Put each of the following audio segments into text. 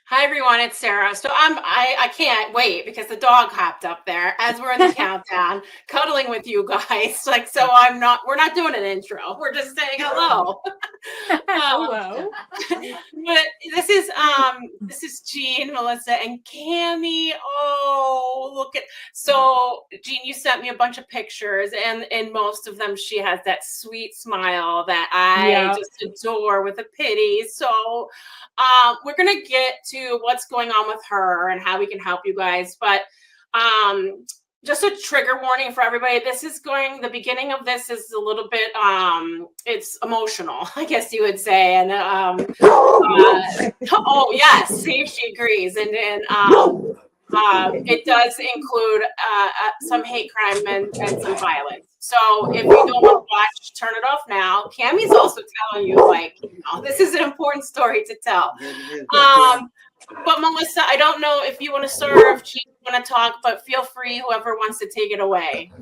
Hi everyone, it's Sarah. I can't wait because the dog hopped up there as we're in the countdown, cuddling with you guys. We're not doing an intro. We're just saying hello. um, Hello. but this is Jean, Melissa, and Cami. Oh, look at Jean, you sent me a bunch of pictures, and in most of them she has that sweet smile that I Yeah. just adore with a pity. We're gonna get to what's going on with her and how we can help you guys, but um just a trigger warning for everybody. The beginning of this is a little bit it's emotional, I guess you would say. And oh yes, see, she agrees. It does include some hate crime and some violence. So if you don't want to watch, turn it off now. Cammy's also telling you, this is an important story to tell. But Melissa, I don't know if you want to start or if Jean want to talk, but feel free, whoever wants to take it away.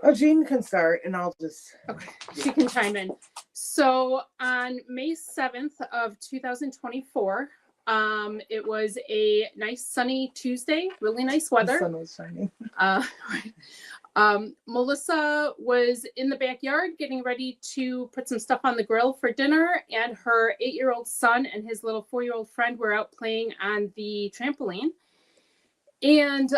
Oh, Jean can start, and I'll just. Okay. She can chime in. So on May 7th of 2024, it was a nice sunny Tuesday, really nice weather. The sun was shining. Melissa was in the backyard getting ready to put some stuff on the grill for dinner, and her 8-year-old son and his little 4-year-old friend were out playing on the trampoline. And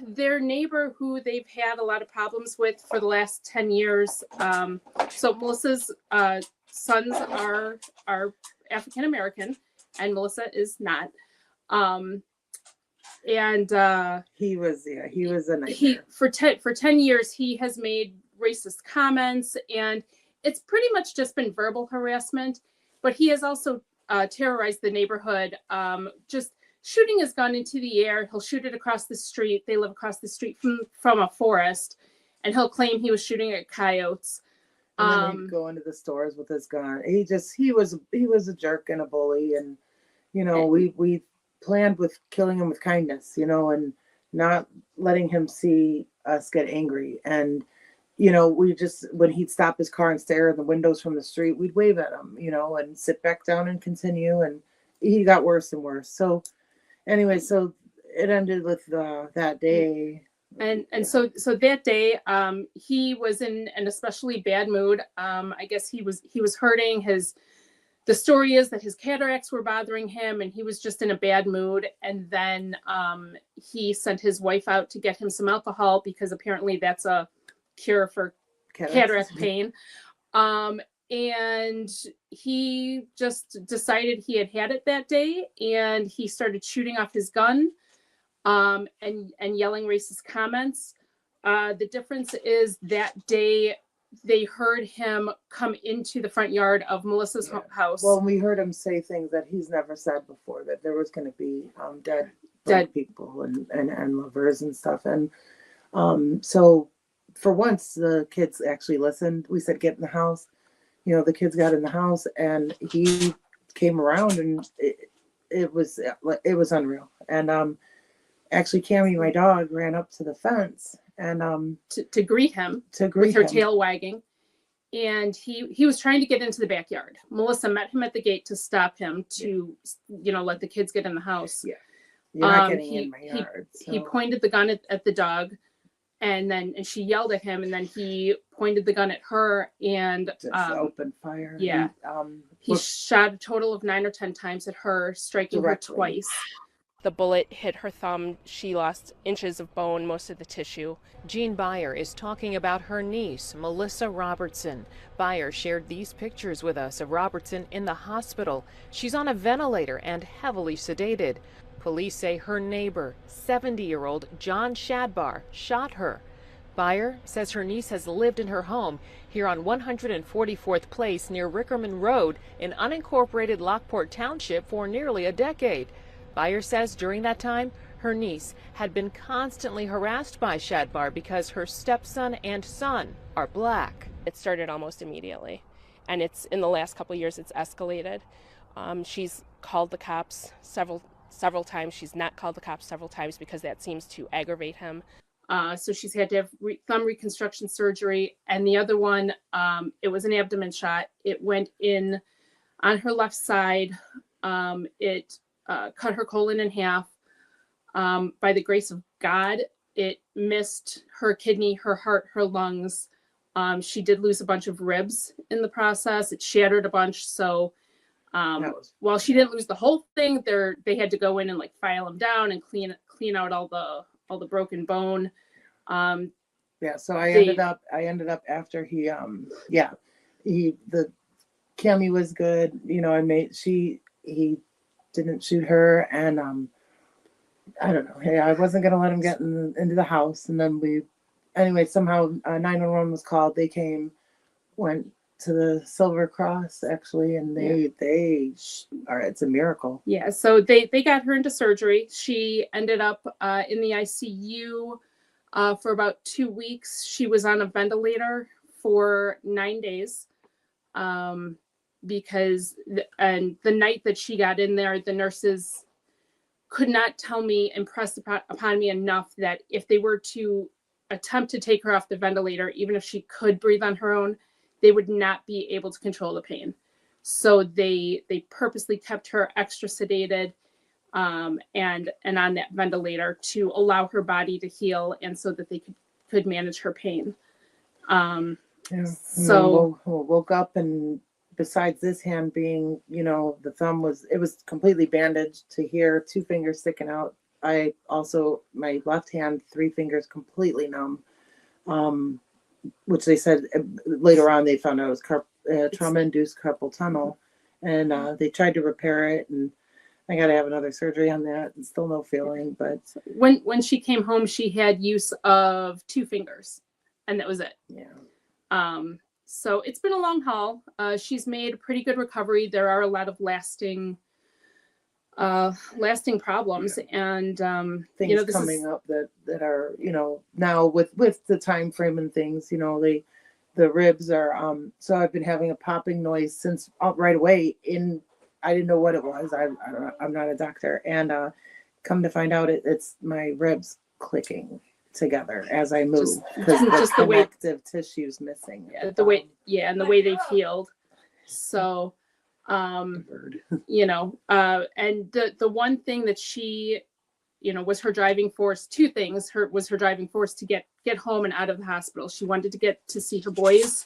their neighbor, who they've had a lot of problems with for the last 10 years. So Melissa's sons are African American, and Melissa is not. He was a nightmare. For 10 years he has made racist comments, and it's pretty much just been verbal harassment, but he has also terrorized the neighborhood, just shooting his gun into the air. He'll shoot it across the street. They live across the street from a forest, and he'll claim he was shooting at coyotes. And then he'd go into the stores with his gun. He was a jerk and a bully, and we planned with killing him with kindness, and not letting him see us get angry. And we just, when he'd stop his car and stare in the windows from the street, we'd wave at him, and sit back down and continue. And he got worse and worse. So anyway, so it ended with that day. And so that day, he was in an especially bad mood. I guess he was hurting. The story is that his cataracts were bothering him, and he was just in a bad mood. And then he sent his wife out to get him some alcohol, because apparently that's a cure for cataract pain. And he just decided he had it that day, and he started shooting off his gun and yelling racist comments. The difference is that day they heard him come into the front yard of Melissa's house. Well, we heard him say things that he's never said before, that there was going to be dead people and lovers and stuff. And so for once, the kids actually listened. We said, get in the house. The kids got in the house, and he came around, and it was unreal. And actually, Cami, my dog, ran up to the fence and to greet him, with her tail wagging. And he was trying to get into the backyard. Melissa met him at the gate to stop him, to let the kids get in the house. Yeah, you're not getting in my yard. He pointed the gun at the dog, and she yelled at him, and then he pointed the gun at her and just opened fire. Yeah, he shot a total of 9 or 10 times at her, striking her twice. The bullet hit her thumb. She lost inches of bone, most of the tissue. Jean Beyer is talking about her niece, Melissa Robertson. Beyer shared these pictures with us of Robertson in the hospital. She's on a ventilator and heavily sedated. Police say her neighbor, 70-year-old John Shadbar, shot her. Beyer says her niece has lived in her home here on 144th Place near Rickerman Road in unincorporated Lockport Township for nearly a decade. Beyer says during that time, her niece had been constantly harassed by Shadbar because her stepson and son are black. It started almost immediately, and it's in the last couple of years it's escalated. She's called the cops several times. She's not called the cops several times because that seems to aggravate him. So she's had to have thumb reconstruction surgery, and the other one, it was an abdomen shot. It went in on her left side, It cut her colon in half. By the grace of God, it missed her kidney, her heart, her lungs. She did lose a bunch of ribs in the process. It shattered a bunch. So while she didn't lose the whole thing, they had to go in and like file them down and clean out all the broken bone. Yeah, so I ended up after he the Cammy was good, you know, he didn't shoot her, and I don't know, hey, I wasn't gonna let him get into the house, and then somehow 911 was called. They came, went to the Silver Cross actually, and it's a miracle. Yeah, so they got her into surgery. She ended up in the ICU for about 2 weeks. She was on a ventilator for 9 days because the night that she got in there, the nurses could not impress upon me enough that if they were to attempt to take her off the ventilator, even if she could breathe on her own, they would not be able to control the pain. So they purposely kept her extra sedated and on that ventilator to allow her body to heal, and so that they could manage her pain. So woke up, and besides this hand being, you know, the thumb was completely bandaged to here, 2 fingers sticking out. I also, my left hand, 3 fingers completely numb, which they said later on they found out it was trauma-induced carpal tunnel, and they tried to repair it, and I got to have another surgery on that, and still no feeling. But when she came home, she had use of 2 fingers, and that was it. Yeah. So it's been a long haul. She's made a pretty good recovery. There are a lot of lasting problems, and things, you know, coming up that are, you know, now with the time frame and things, you know, the ribs are so I've been having a popping noise since right away. I didn't know what it was. I'm not a doctor, and come to find out it's my ribs clicking together as I move, because the connective tissue's missing. Yeah, the way they've healed. So you know, and the one thing that she, you know, was her driving force, 2 things was her driving force to get home and out of the hospital. She wanted to get to see her boys,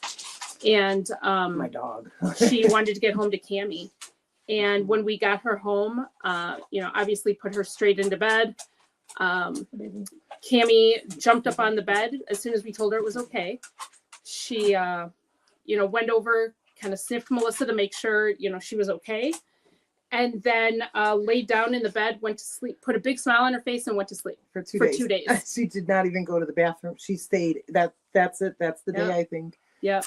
and my dog. she wanted to get home to Cammy. And when we got her home, you know, obviously put her straight into bed. Cammy jumped up on the bed as soon as we told her it was okay. She, you know, went over, kind of sniffed Melissa to make sure, you know, she was okay. And then laid down in the bed, went to sleep, put a big smile on her face, and went to sleep for 2 days. She did not even go to the bathroom. She stayed. That's it. That's the day, I think. Yeah.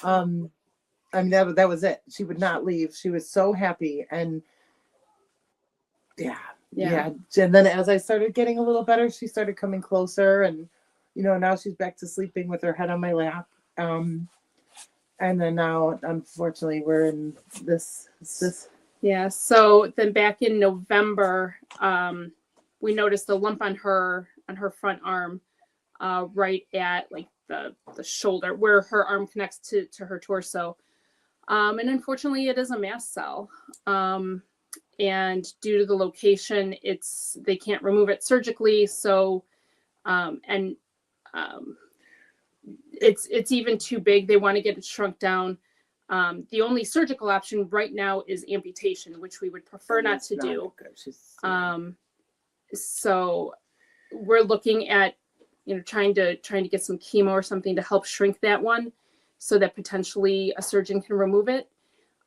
I mean, that was it. She would not leave. She was so happy. And yeah. And then as I started getting a little better, she started coming closer, and, you know, now she's back to sleeping with her head on my lap. And then now, unfortunately, we're in this. Yeah. So then back in November, we noticed a lump on her front arm, right at like the shoulder where her arm connects to her torso. And unfortunately, it is a mast cell. And due to the location, they can't remove it surgically. So, it's even too big. They want to get it shrunk down. The only surgical option right now is amputation, which we would prefer not to do. So we're looking at, you know, trying to get some chemo or something to help shrink that one, so that potentially a surgeon can remove it.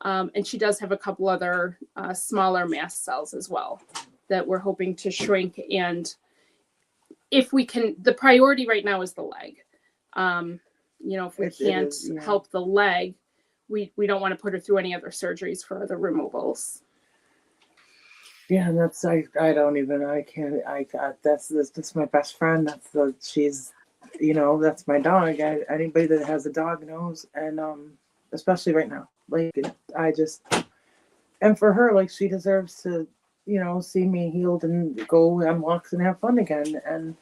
And she does have a couple other smaller mast cells as well that we're hoping to shrink. And if we can, the priority right now is the leg. You know, if we can't help the leg, we don't want to put her through any other surgeries for other removals. Yeah, and that's that's my best friend. She's, you know, that's my dog. Anybody that has a dog knows, and especially right now, like and for her, like, she deserves to, you know, see me healed and go on walks and have fun again. And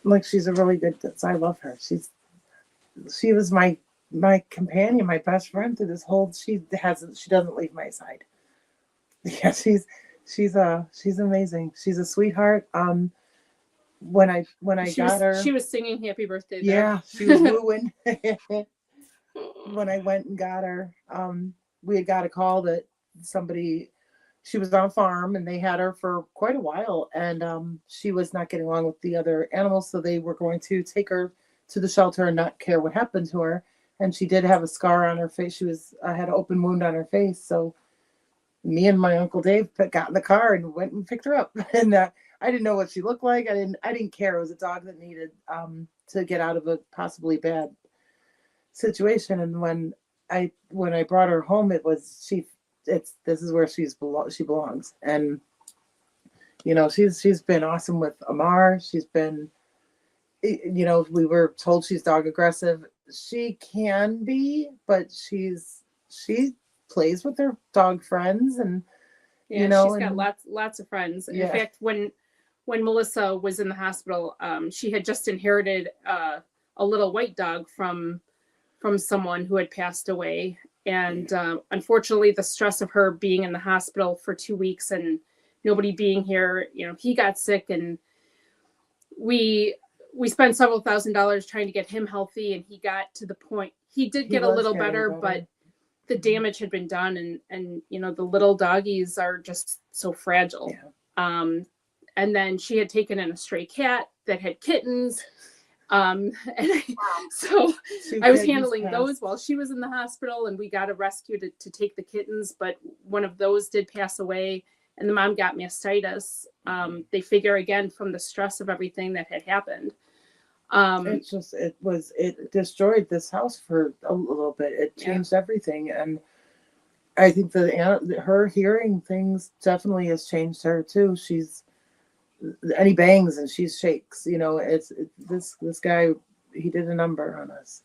like, she's a really good. I love her. She was my companion, my best friend through this whole. She doesn't leave my side. Yeah, she's amazing. She's a sweetheart. When I got her, She was singing happy birthday there. yeah, she was wooing. When I went and got her, we had got a call that somebody, she was on a farm and they had her for quite a while, and she was not getting along with the other animals, so they were going to take her to the shelter and not care what happened to her. And she did have a scar on her face. She was had an open wound on her face, so me and my Uncle Dave got in the car and went and picked her up. And I didn't know what she looked like. I didn't care. It was a dog that needed to get out of a possibly bad situation. And when I brought her home, this is where she belongs. And she's been awesome with Amar. She's been, we were told she's dog aggressive. She can be, but she plays with her dog friends, and Yeah, she's got lots of friends. Yeah. In fact, when Melissa was in the hospital, she had just inherited a little white dog from someone who had passed away. And unfortunately, the stress of her being in the hospital for 2 weeks and nobody being here, he got sick, and we spent several $1,000s trying to get him healthy, and he got to the point, he did get a little better, but the damage had been done, and the little doggies are just so fragile. Yeah. And then she had taken in a stray cat that had kittens. So I was handling those while she was in the hospital, and we got a rescue to take the kittens, but one of those did pass away, and the mom got mastitis. They figure, again, from the stress of everything that had happened. It destroyed this house for a little bit. It changed everything. And I think that her hearing things definitely has changed her too. And he bangs and she shakes, this guy, he did a number on us,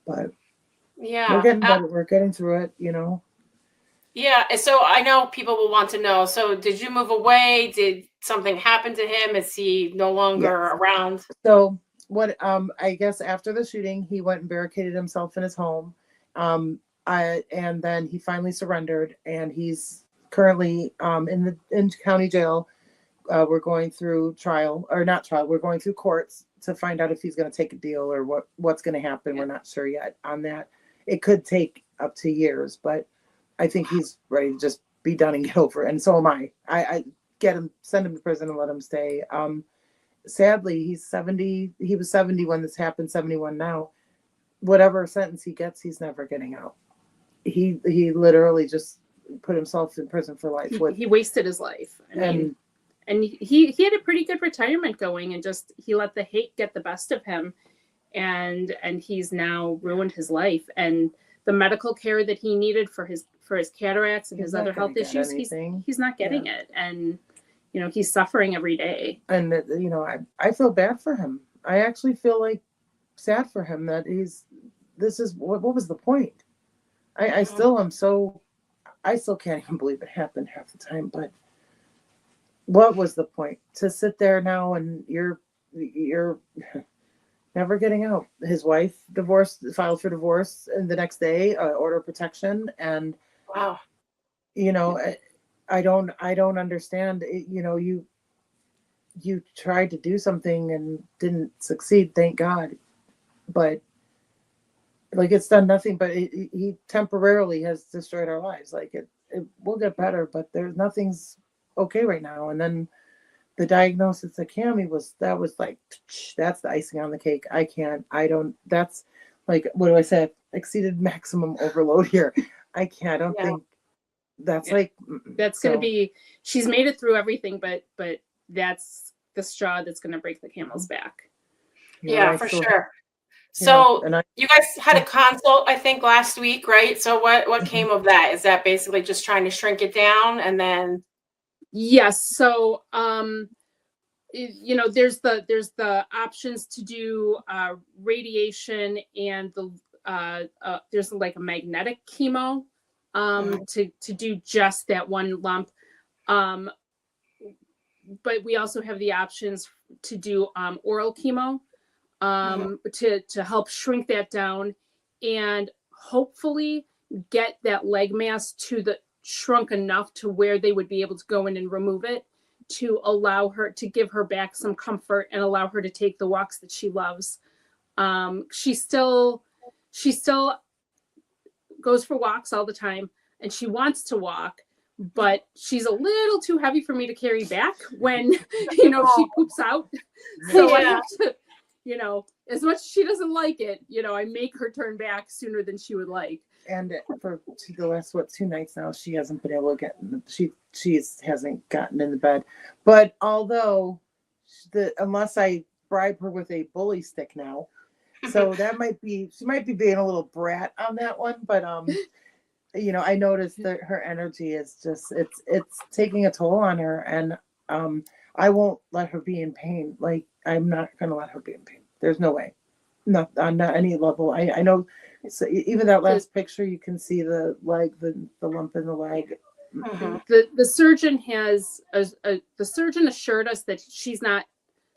but Yeah. we're getting better. We're getting through it, Yeah. So I know people will want to know. So did you move away? Did something happen to him? Is he no longer around? So what, I guess after the shooting, he went and barricaded himself in his home. And then he finally surrendered, and he's currently in county jail. We're going through we're going through courts to find out if he's going to take a deal or what's going to happen. We're not sure yet on that. It could take up to years, but I think he's ready to just be done and get over it. And so am I. I send him to prison and let him stay. Sadly, he's 70. He was 70 when this happened, 71 now. Whatever sentence he gets, he's never getting out. He literally just put himself in prison for life. He wasted his life. And he had a pretty good retirement going, and just he let the hate get the best of him, and he's now ruined his life. And the medical care that he needed for his cataracts and his other health issues, he's not getting it. And he's suffering every day. And I feel bad for him. I actually feel like sad for him that what was the point? I still can't even believe it happened half the time, but what was the point to sit there now and you're never getting out? His wife filed for divorce, and the next day, order of protection. And wow, I don't understand. You tried to do something and didn't succeed, thank God. But it's done nothing, but he temporarily has destroyed our lives. It will get better, but nothing's okay right now. And then the diagnosis of Cami was that's the icing on the cake. That's what do I say? Exceeded maximum overload here. I don't think that's that's going to be, she's made it through everything, but that's the straw that's going to break the camel's back. For sure. So you guys had a consult, I think, last week, right? So what came of that? Is that basically just trying to shrink it down and then? Yes. So, there's the options to do radiation, and there's like a magnetic chemo to do just that one lump. But we also have the options to do oral chemo to help shrink that down and hopefully get that leg mass shrunk enough to where they would be able to go in and remove it to allow her to give her back some comfort and allow her to take the walks that she loves. She still goes for walks all the time, and she wants to walk, but she's a little too heavy for me to carry back when, you know, she poops out. So I have to, you know, as much as she doesn't like it, you know, I make her turn back sooner than she would like. And for the last 2 nights now, she hasn't been able to get she hasn't gotten in the bed. But although unless I bribe her with a bully stick now, so that she might be being a little brat on that one. But you know, I noticed that her energy is just it's taking a toll on her, and I won't let her be in pain. Like, I'm not going to let her be in pain. There's no way, not on any level. I know. So even that last picture, you can see the leg, the lump in the leg. Mhm. The surgeon has the surgeon assured us that she's not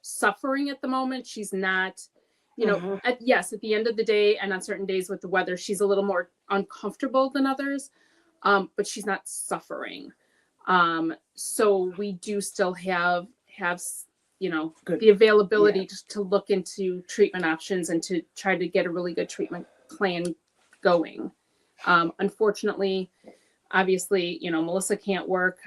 suffering at the moment. She's not, you know, yes, at the end of the day and on certain days with the weather, she's a little more uncomfortable than others, but she's not suffering. So we do still have you know, Good. the availability to look into treatment options and to try to get a really good treatment plan going. Unfortunately, obviously, you know, Melissa can't work.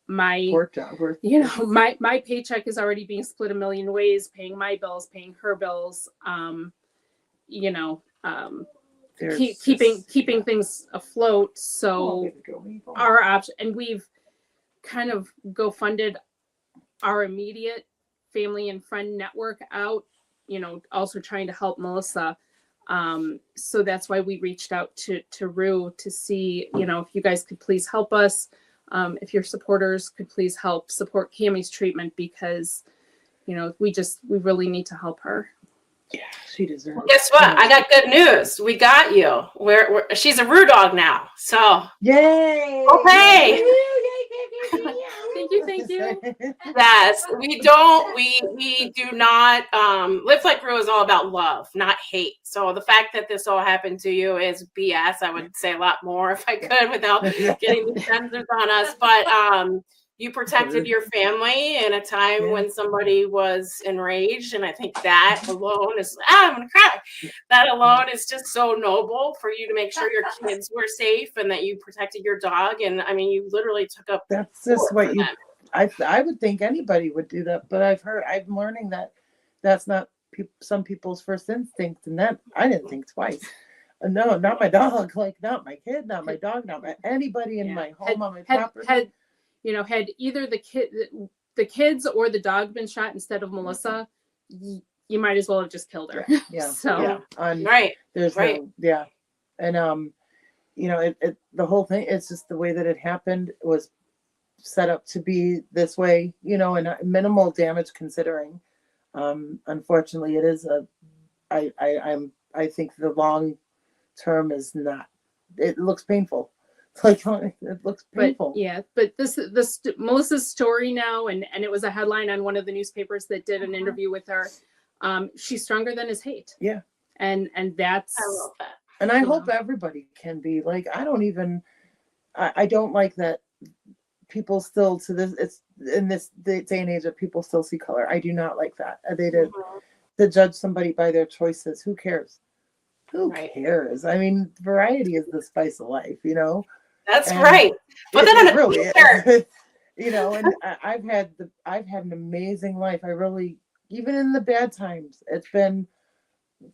My Poor dog. you know, my paycheck is already being split a million ways, paying my bills, paying her bills, you know, keeping things afloat. So our option, and we've kind of funded our immediate family and friend network out, you know, also trying to help Melissa. So that's why we reached out to Rue to see, you know, if you guys could please help us. If your supporters could please help support Cammie's treatment, because, you know, we really need to help her. Yeah, she deserves it. Guess what? I got good news. We got you. She's a Rue dog now. So Yay! Okay. Thank you. yes, we do not Live Like Rue is all about love, not hate. So the fact that this all happened to you is BS. I would say a lot more if I could without getting the censors on us. But you protected your family in a time when somebody was enraged, and I think that alone is I'm gonna cry. That alone is just so noble for you to make sure your kids were safe and that you protected your dog. And I mean, you literally took up. That's just what you. I would think anybody would do that, but I'm learning that that's not some people's first instinct, and that I didn't think twice. No, not my dog, like not my kid, not my dog, not my anybody in my home on my property. Had either the kids or the dog been shot instead of Melissa, you might as well have just killed her. Yeah. So Right. There's and you know, the whole thing, it's just the way that it happened was set up to be this way, you know, and minimal damage considering. Unfortunately, it is I think the long term is not. It looks painful. Like it looks painful. But this Melissa's story now, and it was a headline on one of the newspapers that did an interview with her. She's stronger than his hate. Yeah. And that's. I love that. And I hope everybody can be like. I don't like that people still to this. It's in this day and age that people still see color. I do not like that. They did to judge somebody by their choices. Who cares? Who cares? I mean, variety is the spice of life, you know. That's right. But then it really is. You know, and I've had an amazing life. I really, even in the bad times,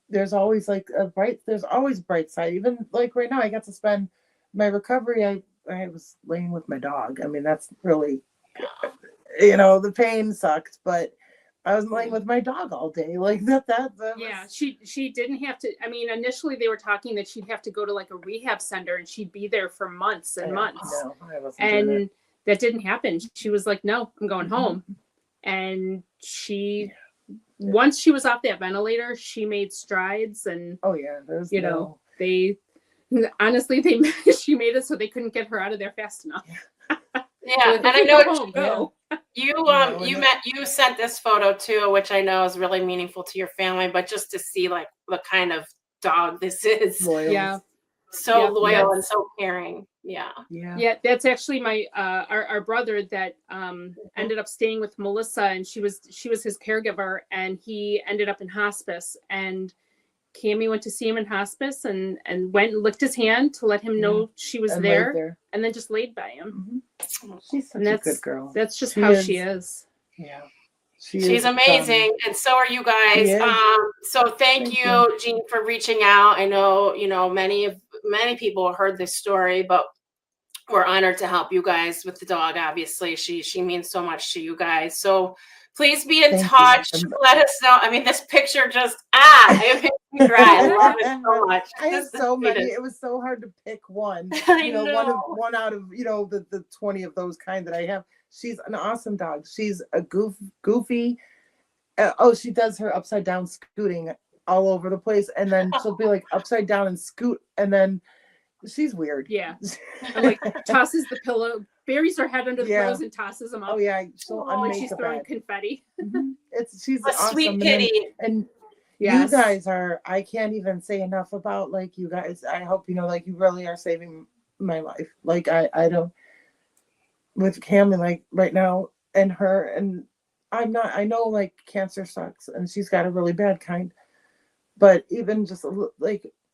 there's always there's always bright side. Even like right now, I got to spend my recovery. I was laying with my dog. I mean, that's really, you know, the pain sucked, but I was laying with my dog all day. Like that yeah, she didn't have to. I mean, initially they were talking that she'd have to go to like a rehab center and she'd be there for months and months. No, I wasn't doing And it. that didn't happen. She was like, "No, I'm going home." And once she was off that ventilator, she made strides. And Oh yeah, there's you know, she made it so they couldn't get her out of there fast enough. Yeah, and I know you sent this photo too, which I know is really meaningful to your family, but just to see like the kind of dog this is. loyal. Yeah. So Yeah, loyal and so caring. Yeah. Yeah. Yeah, that's actually my our brother that ended up staying with Melissa, and she was his caregiver, and he ended up in hospice. And Cammy went to see him in hospice, and went and licked his hand to let him know she was And there, laid there. and then just laid by him. She's such And a that's good girl. That's just She how is. she is. Yeah. She's amazing, and so are you guys. She is. So thank Thank you, Jean, for reaching out. I know, many people heard this story, but we're honored to help you guys with the dog. Obviously, she means so much to you guys. So please be in Thank you. touch. Let us know. I mean, this picture just it makes me cry. I love it so much. I have This is so many. sweetest. It was so hard to pick one. I know. One out of the 20 of those kind that I have. She's an awesome dog. She's a goofy. She does her upside down scooting all over the place, and then she'll be like upside down and scoot, and then she's weird. Yeah, and like tosses the pillow, buries her head under the Yeah. pillows, and tosses them up. Oh yeah, she'll like unmake she's the throwing bed. confetti. She's A awesome. sweet And then- kitty. And Yes. you guys are, I can't even say enough about like you guys. I hope you really are saving my life. Like I don't, with Cammy, like right now, and her, and I know like cancer sucks and she's got a really bad kind, but even just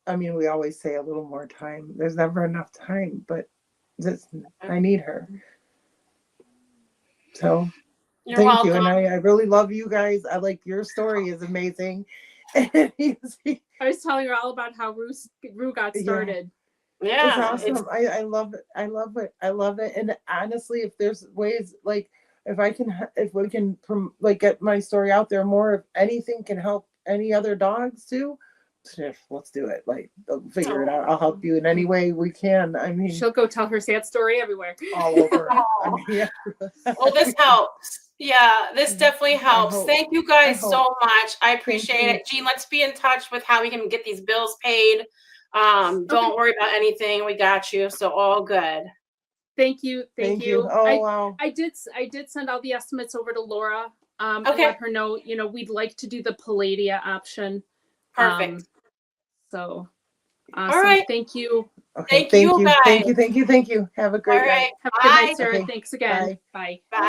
I mean, we always say a little more time. There's never enough time, but I need her. So You're thank welcome. you. And I really love you guys. I like your story is amazing. I was telling her all about how Rue got started. Yeah, It's awesome. I love it. I love it. I love it. And honestly, if there's ways like if we can get my story out there more, if anything can help any other dogs too, let's do it. Like figure it out. I'll help you in any way we can. I mean, She'll go tell her sad story everywhere. all over. I mean, yeah. Well, this helps. Yeah, this definitely helps. hope. Thank you guys I so much. I appreciate you. it. Jean, let's be in touch with how we can get these bills paid. Don't worry about anything. We got you. So all good. Thank you. Thank you. Oh wow. I did send all the estimates over to Laura. And Okay. let her know, we'd like to do the Palladia option. Perfect. So awesome. All right. Thank you. Okay. Thank you, guys. Thank you. Have a great All night. right. Have a good night, Bye. Sarah. Okay. Thanks again. Bye. Bye.